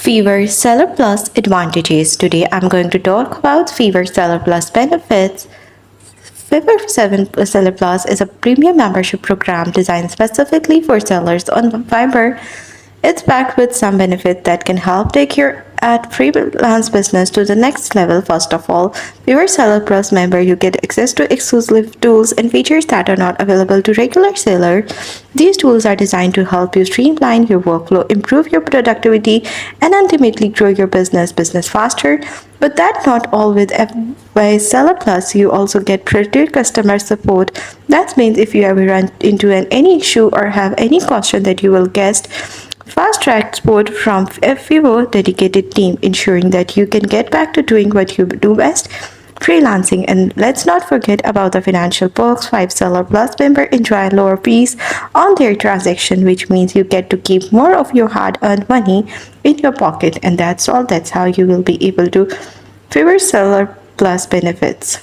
Fiverr Seller Plus advantages. Today I'm going to talk about Fiverr Seller Plus benefits. Seller Plus is a premium membership program designed specifically for sellers on Fiverr. It's packed with some benefits that can help take your freelance business to the next level. First of all, Fiverr Seller Plus member, you get access to exclusive tools and features that are not available to regular sellers. These tools are designed to help you streamline your workflow, improve your productivity, and ultimately grow your business faster. But that's not all. With Seller Plus, you also get predictive customer support. That means if you ever run into any issue or have any question that you will get fast-track support from a Fiverr dedicated team, ensuring that you can get back to doing what you do best, freelancing. And let's not forget about the financial perks. Fiverr Seller Plus member enjoy lower fees on their transaction, which means you get to keep more of your hard-earned money in your pocket. And that's all. That's how you will be able to Fiverr Seller Plus benefits.